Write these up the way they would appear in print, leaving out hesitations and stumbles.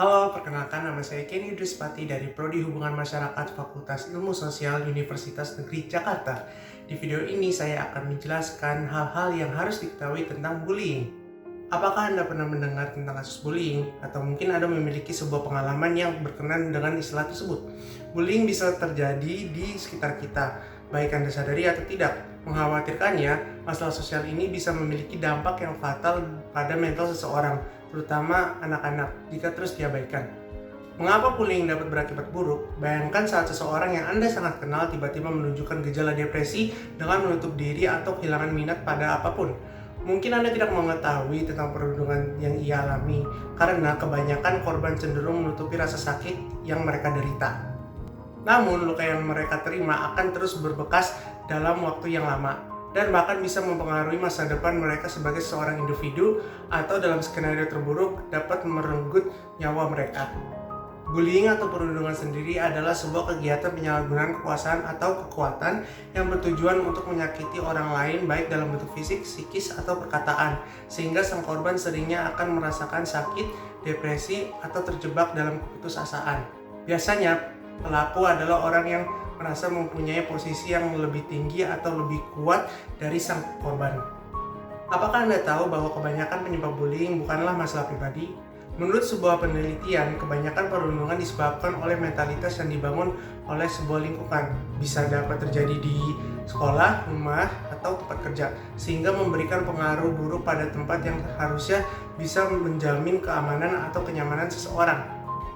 Halo, perkenalkan nama saya Kenny Duspati dari Prodi Hubungan Masyarakat Fakultas Ilmu Sosial Universitas Negeri Jakarta. Di video ini saya akan menjelaskan hal-hal yang harus diketahui tentang bullying. Apakah Anda pernah mendengar tentang kasus bullying? Atau mungkin Anda memiliki sebuah pengalaman yang berkenan dengan istilah tersebut? Bullying bisa terjadi di sekitar kita, baik Anda sadari atau tidak. Mengkhawatirkannya, masalah sosial ini bisa memiliki dampak yang fatal pada mental seseorang, terutama anak-anak, jika terus diabaikan. Mengapa bullying dapat berakibat buruk? Bayangkan saat seseorang yang Anda sangat kenal tiba-tiba menunjukkan gejala depresi dengan menutup diri atau kehilangan minat pada apapun. Mungkin Anda tidak mengetahui tentang perundungan yang ia alami, karena kebanyakan korban cenderung menutupi rasa sakit yang mereka derita. Namun, luka yang mereka terima akan terus berbekas dalam waktu yang lama, dan bahkan bisa mempengaruhi masa depan mereka sebagai seorang individu atau dalam skenario terburuk dapat merenggut nyawa mereka. Bullying atau perundungan sendiri adalah sebuah kegiatan penyalahgunaan kekuasaan atau kekuatan yang bertujuan untuk menyakiti orang lain baik dalam bentuk fisik, psikis, atau perkataan, sehingga sang korban seringnya akan merasakan sakit, depresi, atau terjebak dalam keputusasaan. Biasanya, pelaku adalah orang yang merasa mempunyai posisi yang lebih tinggi atau lebih kuat dari sang korban. Apakah Anda tahu bahwa kebanyakan penyebab bullying bukanlah masalah pribadi? Menurut sebuah penelitian, kebanyakan perundungan disebabkan oleh mentalitas yang dibangun oleh sebuah lingkungan. Bisa dapat terjadi di sekolah, rumah, atau tempat kerja, sehingga memberikan pengaruh buruk pada tempat yang harusnya bisa menjamin keamanan atau kenyamanan seseorang.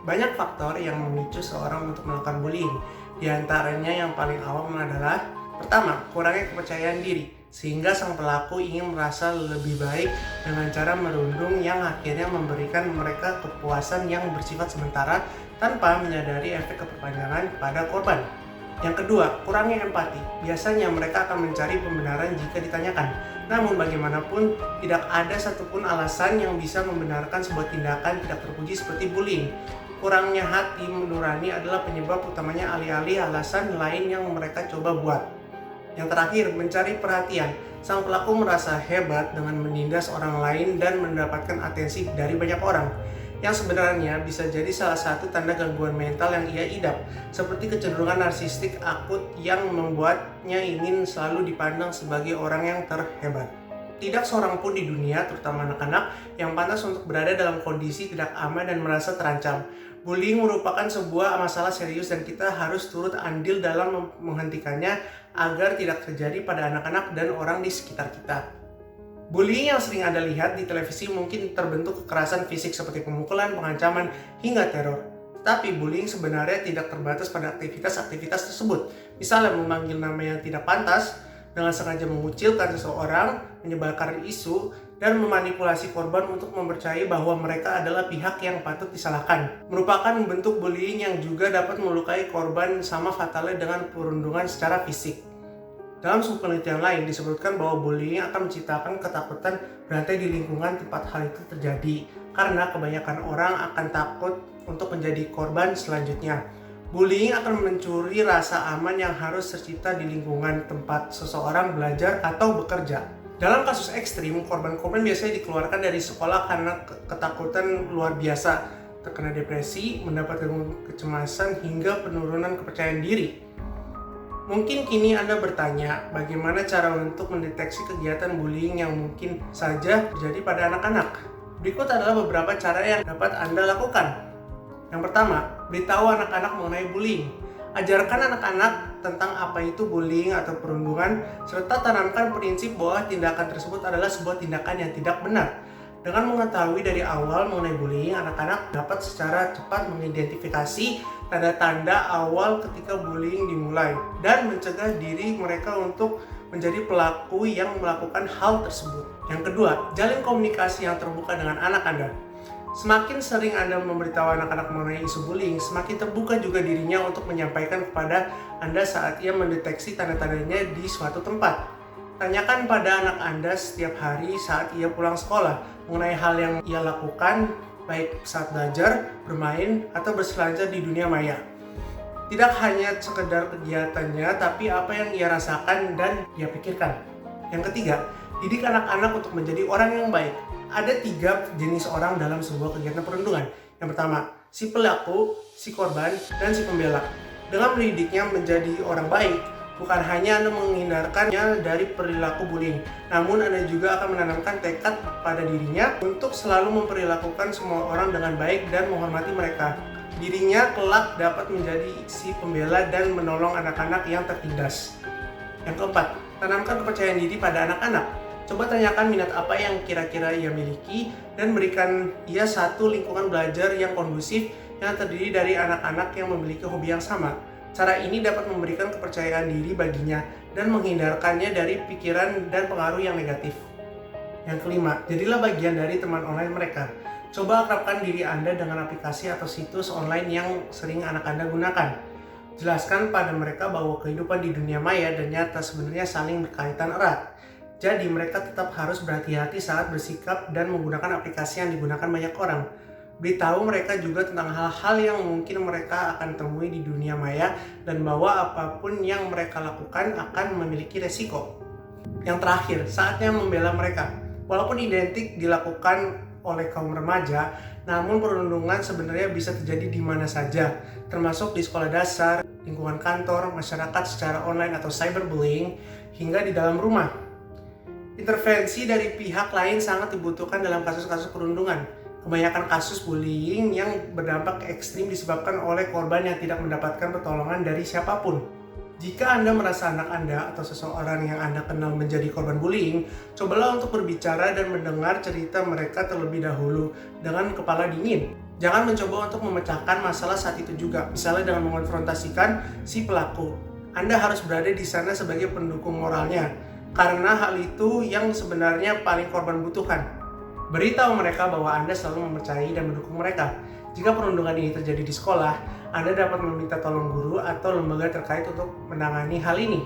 Banyak faktor yang memicu seorang untuk melakukan bullying. Di antaranya yang paling awam adalah: pertama, kurangnya kepercayaan diri, sehingga sang pelaku ingin merasa lebih baik dengan cara merundung yang akhirnya memberikan mereka kepuasan yang bersifat sementara tanpa menyadari efek keberpanjangan pada korban. Yang kedua, kurangnya empati. Biasanya mereka akan mencari pembenaran jika ditanyakan. Namun bagaimanapun, tidak ada satupun alasan yang bisa membenarkan sebuah tindakan tidak terpuji seperti bullying. Kurangnya hati nurani adalah penyebab utamanya, alih-alih alasan lain yang mereka coba buat. Yang terakhir, mencari perhatian. Sang pelaku merasa hebat dengan menindas orang lain dan mendapatkan atensi dari banyak orang, yang sebenarnya bisa jadi salah satu tanda gangguan mental yang ia idap, seperti kecenderungan narsistik akut yang membuatnya ingin selalu dipandang sebagai orang yang terhebat. Tidak seorang pun di dunia, terutama anak-anak, yang pantas untuk berada dalam kondisi tidak aman dan merasa terancam. Bullying merupakan sebuah masalah serius dan kita harus turut andil dalam menghentikannya agar tidak terjadi pada anak-anak dan orang di sekitar kita. Bullying yang sering Anda lihat di televisi mungkin terbentuk kekerasan fisik seperti pemukulan, pengancaman, hingga teror. Tetapi bullying sebenarnya tidak terbatas pada aktivitas-aktivitas tersebut. Misalnya memanggil nama yang tidak pantas, dengan sengaja mengucilkan seseorang, menyebarkan isu, dan memanipulasi korban untuk mempercayai bahwa mereka adalah pihak yang patut disalahkan. Merupakan bentuk bullying yang juga dapat melukai korban sama fatalnya dengan perundungan secara fisik. Dalam sebuah penelitian lain disebutkan bahwa bullying akan menciptakan ketakutan berantai di lingkungan tempat hal itu terjadi, karena kebanyakan orang akan takut untuk menjadi korban selanjutnya. Bullying akan mencuri rasa aman yang harus tercipta di lingkungan tempat seseorang belajar atau bekerja. Dalam kasus ekstrim, korban-korban biasanya dikeluarkan dari sekolah karena ketakutan luar biasa, terkena depresi, mendapatkan kecemasan, hingga penurunan kepercayaan diri. Mungkin kini Anda bertanya, bagaimana cara untuk mendeteksi kegiatan bullying yang mungkin saja terjadi pada anak-anak? Berikut adalah beberapa cara yang dapat Anda lakukan. Yang pertama, beritahu anak-anak mengenai bullying. Ajarkan anak-anak tentang apa itu bullying atau perundungan, serta tanamkan prinsip bahwa tindakan tersebut adalah sebuah tindakan yang tidak benar. Dengan mengetahui dari awal mengenai bullying, anak-anak dapat secara cepat mengidentifikasi tanda-tanda awal ketika bullying dimulai dan mencegah diri mereka untuk menjadi pelaku yang melakukan hal tersebut. Yang kedua, jalin komunikasi yang terbuka dengan anak Anda. Semakin sering Anda memberitahu anak-anak mengenai isu bullying, semakin terbuka juga dirinya untuk menyampaikan kepada Anda saat ia mendeteksi tanda-tandanya di suatu tempat. Tanyakan pada anak Anda setiap hari saat ia pulang sekolah mengenai hal yang ia lakukan, baik saat belajar, bermain, atau berselancar di dunia maya. Tidak hanya sekedar kegiatannya, tapi apa yang ia rasakan dan ia pikirkan. Yang ketiga, didik anak-anak untuk menjadi orang yang baik. Ada 3 jenis orang dalam sebuah kegiatan perundungan. Yang pertama, si pelaku, si korban, dan si pembela. Dengan mendidiknya menjadi orang baik, bukan hanya Anda menghindarkannya dari perilaku bullying, namun Anda juga akan menanamkan tekad pada dirinya untuk selalu memperlakukan semua orang dengan baik dan menghormati mereka. Dirinya kelak dapat menjadi si pembela dan menolong anak-anak yang tertindas. Yang keempat, tanamkan kepercayaan diri pada anak-anak. Coba tanyakan minat apa yang kira-kira ia miliki dan berikan ia satu lingkungan belajar yang kondusif yang terdiri dari anak-anak yang memiliki hobi yang sama. Cara ini dapat memberikan kepercayaan diri baginya dan menghindarkannya dari pikiran dan pengaruh yang negatif. Yang kelima, jadilah bagian dari teman online mereka. Coba akrabkan diri Anda dengan aplikasi atau situs online yang sering anak Anda gunakan. Jelaskan pada mereka bahwa kehidupan di dunia maya dan nyata sebenarnya saling berkaitan erat. Jadi mereka tetap harus berhati-hati saat bersikap dan menggunakan aplikasi yang digunakan banyak orang. Beritahu mereka juga tentang hal-hal yang mungkin mereka akan temui di dunia maya dan bahwa apapun yang mereka lakukan akan memiliki resiko. Yang terakhir, saatnya membela mereka. Walaupun identik dilakukan oleh kaum remaja, namun perundungan sebenarnya bisa terjadi di mana saja, termasuk di sekolah dasar, lingkungan kantor, masyarakat secara online atau cyberbullying, hingga di dalam rumah. Intervensi dari pihak lain sangat dibutuhkan dalam kasus-kasus perundungan. Kebanyakan kasus bullying yang berdampak ekstrim disebabkan oleh korban yang tidak mendapatkan pertolongan dari siapapun. Jika Anda merasa anak Anda atau seseorang yang Anda kenal menjadi korban bullying, cobalah untuk berbicara dan mendengar cerita mereka terlebih dahulu dengan kepala dingin. Jangan mencoba untuk memecahkan masalah saat itu juga, misalnya dengan mengonfrontasikan si pelaku. Anda harus berada di sana sebagai pendukung moralnya, karena hal itu yang sebenarnya paling korban butuhkan. Beritahu mereka bahwa Anda selalu mempercayai dan mendukung mereka. Jika perundungan ini terjadi di sekolah, Anda dapat meminta tolong guru atau lembaga terkait untuk menangani hal ini.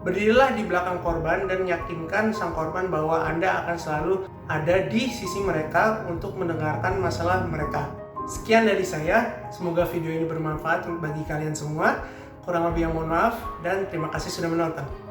Berdirilah di belakang korban dan yakinkan sang korban bahwa Anda akan selalu ada di sisi mereka untuk mendengarkan masalah mereka. Sekian dari saya, semoga video ini bermanfaat bagi kalian semua. Kurang lebih yang mohon maaf dan terima kasih sudah menonton.